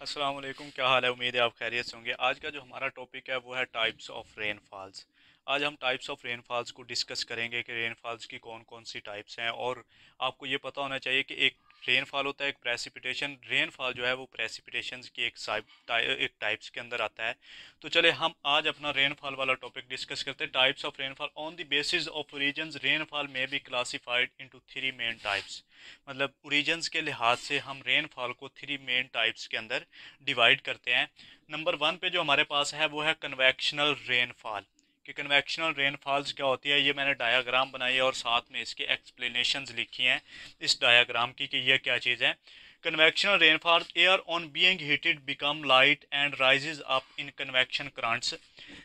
अस्सलाम वालेकुम, क्या हाल है। उम्मीद है आप खैरियत से होंगे। आज का जो हमारा टॉपिक है वो है टाइप्स ऑफ रेनफॉल्स। आज हम टाइप्स ऑफ रेनफॉल्स को डिस्कस करेंगे कि रेनफॉल्स की कौन कौन सी टाइप्स हैं। और आपको ये पता होना चाहिए कि एक रेनफॉल होता है, एक प्रेसिपिटेशन। रेनफॉल जो है वो प्रेसिपिटेशन की एक टाइप्स के अंदर आता है। तो चले हम आज अपना रेनफॉल वाला टॉपिक डिस्कस करते हैं। Types of rainfall on the basis of regions rainfall में be classified into three main types. मतलब ओरिजिन्स के लिहाज से हम रेनफॉल को थ्री मेन टाइप्स के अंदर डिवाइड करते हैं। नंबर वन पे जो हमारे पास है वो है कन्वेक्शनल रेनफॉल। कि कन्वेक्शनल रेनफॉल्स क्या होती है, ये मैंने डायाग्राम बनाई है और साथ में इसके एक्सप्लेनेशंस लिखी हैं इस डायाग्राम की कि ये क्या चीज़ है। Convectional rainfall air on being heated become light and rises up in convection currents.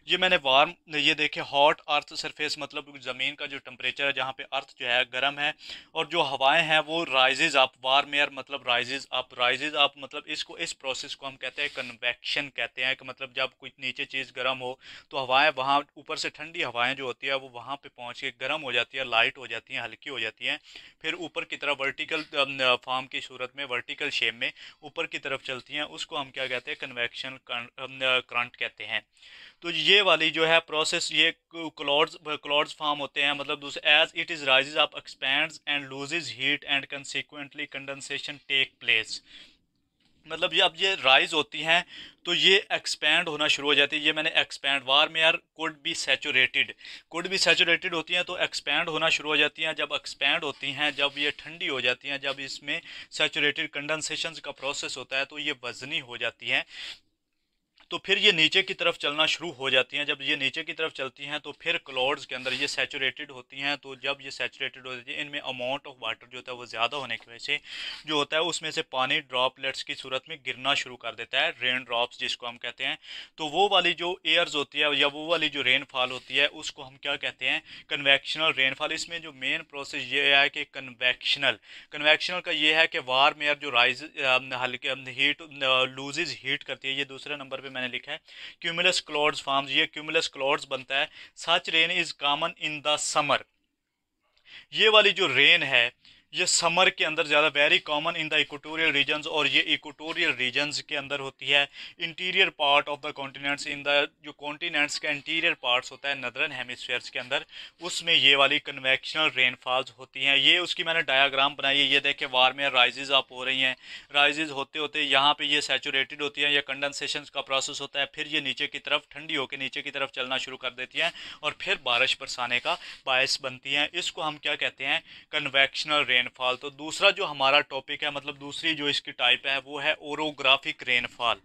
ये मैंने वार्म, ये देखे हॉट अर्थ सरफेस, मतलब ज़मीन का जो टेम्परेचर है जहाँ पे अर्थ जो है गर्म है, और जो हवाएं हैं वो राइजेज अप। वार्म एयर मतलब राइजेज अप मतलब इसको, इस प्रोसेस को हम कहते हैं कन्वेक्शन कहते हैं। कि मतलब जब कोई नीचे चीज़ गर्म हो तो हवाएं वहाँ ऊपर से, ठंडी हवाएं जो होती है वो वहाँ पे पहुँच के गर्म हो जाती है, लाइट हो जाती हैं, हल्की हो जाती हैं। फिर ऊपर की तरफ वर्टिकल फॉर्म की सूरत में, वर्टिकल शेप में ऊपर की तरफ चलती हैं। उसको हम क्या कहते हैं, कन्वेक्शन करंट कहते हैं। तो ये वाली जो है प्रोसेस, ये क्लाउड्स फॉर्म होते हैं। मतलब दूसरे, as it is rises up expands and loses heat and consequently condensation take place. मतलब जब ये राइज होती हैं तो ये एक्सपैंड होना शुरू हो जाती है। ये मैंने expand, warm air could be saturated होती हैं तो एक्सपैंड होना शुरू हो जाती हैं। जब एक्सपैंड होती हैं, जब ये ठंडी हो जाती हैं, जब इसमें सैचुरेटेड कंडेंसेशन का प्रोसेस होता है तो ये वजनी हो जाती हैं। तो फिर ये नीचे की तरफ चलना शुरू हो जाती हैं। जब ये नीचे की तरफ चलती हैं तो फिर क्लाउड्स के अंदर ये सैचुरेटेड होती हैं। तो जब ये सैचुरेटेड हो जाती है, इनमें अमाउंट ऑफ वाटर जो होता है वो ज़्यादा होने की वजह से जो होता है उसमें से पानी ड्रॉपलेट्स की सूरत में गिरना शुरू कर देता है, रेन ड्रॉप्स जिसको हम कहते हैं। तो वो वाली जो एयर्स होती है या वो वाली जो रेनफॉल होती है उसको हम क्या कहते हैं, कन्वेक्शनल रेनफॉल। इसमें जो मेन प्रोसेस ये है कि कन्वेक्शनल कन्वेक्शनल का ये है कि वार्म एयर जो राइज हल्के हीट लूजेज हीट करती है। ये दूसरे नंबर पे मैंने लिखा है क्यूमुलस क्लाउड्स फॉर्म्स। ये क्यूमुलस क्लाउड्स बनता है। Such rain is common in the summer. ये वाली जो रेन है ये समर के अंदर ज़्यादा, very common in the equatorial regions, और ये इक्वेटोरियल रीजन्स के अंदर होती है। Interior part of the continents, in the जो कॉन्टिनेंट्स का इंटीरियर पार्ट्स होता है नदरन हेमिस्फेयर्स के अंदर, उसमें ये वाली कन्वेक्शनल रेनफॉल्स होती हैं। ये उसकी मैंने डायाग्राम बनाई है। ये देखे वार्म एयर राइजेज अप हो रही हैं, राइजेज होते होते यहाँ पे ये सैचुरेटेड होती हैं, ये कंडेंसेशन का प्रोसेस होता है। फिर ये नीचे की तरफ ठंडी होकर नीचे की तरफ चलना शुरू कर देती हैं और फिर बारिश बरसाने का बायस बनती हैं। इसको हम क्या कहते हैं, कन्वेक्शनल रेनफॉल। तो दूसरा जो हमारा टॉपिक है, मतलब दूसरी जो इसकी टाइप है वो है ओरोग्राफिक रेनफॉल।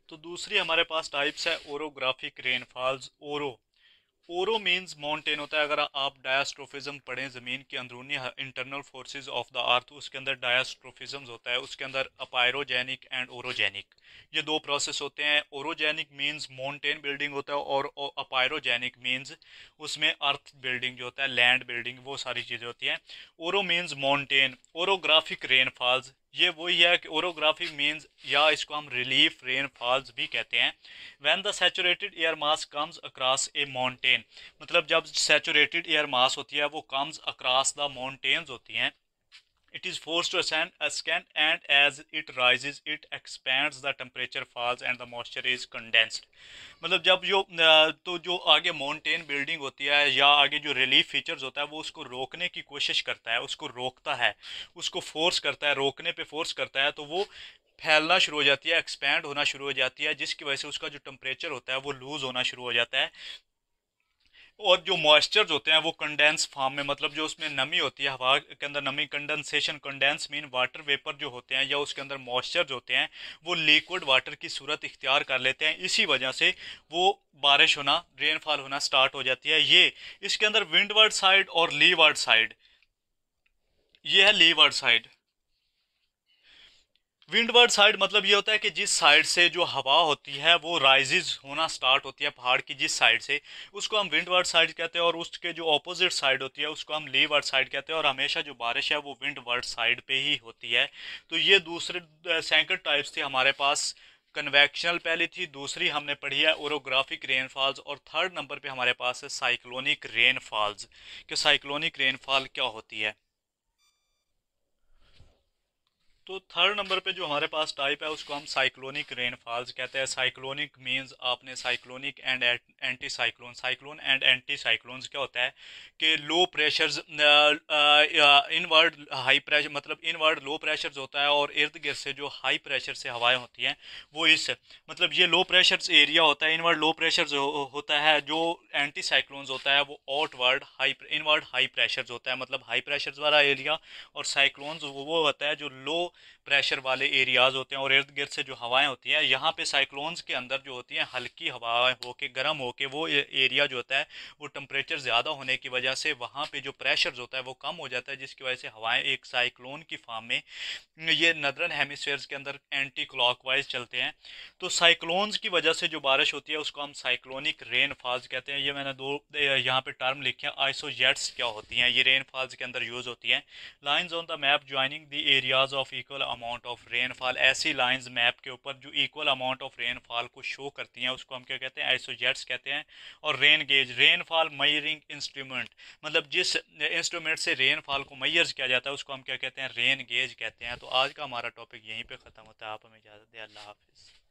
तो दूसरी हमारे पास टाइप्स है ओरोग्राफिक रेनफॉल्स। ओरो मीन्स माउंटेन होता है। अगर आप डायस्ट्रोफिज्म पढ़ें, ज़मीन की अंदरूनी internal forces of the earth, उसके अंदर डायस्ट्रोफिज्म होता है। उसके अंदर अपायरोजेनिक एंड ओरोजेनिक, ये दो प्रोसेस होते हैं। ओरोजेनिक मीन्स माउंटेन बिल्डिंग होता है, और अपायरोजेनिक मीन्स उसमें अर्थ बिल्डिंग जो होता है, लैंड बिल्डिंग, वो सारी चीज़ें होती हैं। ओरो मीन्स माउंटेन। ओरोग्राफिक रेनफॉल्स ये वही है कि ओरोग्राफिक मीन्स, या इसको हम रिलीफ रेनफॉल्स भी कहते हैं। When the saturated air mass comes across A mountain, मतलब जब सैचुरेटेड एयर मास होती है वो कम्स अक्रॉस द माउंटेन्स होती हैं, it is forced to ascend and as it rises it expands, the temperature falls and the moisture is condensed। मतलब जब जो तो जो आगे माउंटेन बिल्डिंग होती है या आगे जो रिलीफ फीचर्स होता है वो उसको रोकने की कोशिश करता है, उसको रोकता है, उसको फोर्स करता है, रोकने पे फोर्स करता है। तो वो फैलना शुरू हो जाती है, एक्सपैंड होना शुरू हो जाती है, जिसकी वजह से उसका जो टेम्परेचर होता है वो लूज होना शुरू हो जाता है। और जो मॉइस्चर्स होते हैं वो कंडेंस फॉर्म में, मतलब जो उसमें नमी होती है, हवा के अंदर नमी, condensation, condense mean water vapour जो होते हैं या उसके अंदर मॉइस्चर्स होते हैं वो लिक्विड वाटर की सूरत इख्तियार कर लेते हैं। इसी वजह से वो बारिश होना, रेनफॉल होना स्टार्ट हो जाती है। ये इसके अंदर विंडवर्ड साइड और लीवर्ड साइड, ये है लीवर्ड साइड। विंडवर्ड साइड मतलब ये होता है कि जिस साइड से जो हवा होती है वो राइजेज होना स्टार्ट होती है पहाड़ की जिस साइड से, उसको हम विंडवर्ड साइड कहते हैं। और उसके जो ऑपोजिट साइड होती है उसको हम लीवर्ड साइड कहते हैं। और हमेशा जो बारिश है वो विंडवर्ड साइड पे ही होती है। तो ये दूसरे सैकंड टाइप्स थे हमारे पास। कन्वेक्शनल पहली थी, दूसरी हमने पढ़ी है ओरोग्राफिक रेनफॉल्स, और थर्ड नंबर पे हमारे पास है साइक्लोनिक रेनफॉल्स। कि साइक्लोनिक रेनफॉल क्या होती है। तो थर्ड नंबर पे जो हमारे पास टाइप है उसको हम साइक्लोनिक रेनफॉल्स कहते हैं। साइक्लोनिक मींस आपने cyclonic and anti cyclone, cyclone and anti cyclones क्या होता है कि लो प्रेशर्स, इनवर्ड हाई प्रेशर, मतलब इनवर्ड लो प्रेशर्स होता है और इर्द गिर्द से जो हाई प्रेशर से हवाएं होती हैं वो इस, मतलब ये लो प्रेशर एरिया होता है, इनवर्ड लो प्रेशर होता है। जो एंटी साइक्लोन्स होता है वो outward high, inward high pressures होता है, मतलब हाई प्रेशर्स वाला एरिया। और साइक्लोन्स वो होता है जो लो प्रेशर वाले एरियाज होते हैं और इर्द गिर्द से जो हवाएं होती हैं। यहाँ पे साइक्लोन्स के अंदर जो होती हैं हल्की हवाएं होके, गर्म होके, वो एरिया जो होता है वो टेम्परेचर ज़्यादा होने की वजह से वहाँ पे जो प्रेशर होता है वो कम हो जाता है, जिसकी वजह से हवाएं एक साइक्लोन की फॉर्म में ये नदरन हेमिस्फेयर्स के अंदर एंटी क्लॉकवाइज चलते हैं। तो साइक्लोन्स की वजह से जो बारिश होती है उसको हम साइक्लोनिक रेनफॉल्स कहते हैं। ये मैंने दो यहाँ पे टर्म लिखे हैं। आइसोजेट्स क्या होती हैं, ये रेनफॉल्स के अंदर यूज़ होती हैं। Lines on the map joining the areas of equal amount of rainfall, ऐसी लाइंस मैप के ऊपर जो इक्वल अमाउंट ऑफ रेनफॉल को शो करती हैं उसको हम क्या कहते हैं, आइसोजेट्स कहते हैं। और rain gauge, rainfall measuring instrument, मतलब जिस इंस्ट्रूमेंट से रेनफॉल को मैयर किया जाता है उसको हम क्या कहते हैं, रेन गेज कहते हैं। तो आज का हमारा टॉपिक यहीं पे ख़त्म होता है। आप हमें इजाज़त दें। अल्लाह हाफिज़।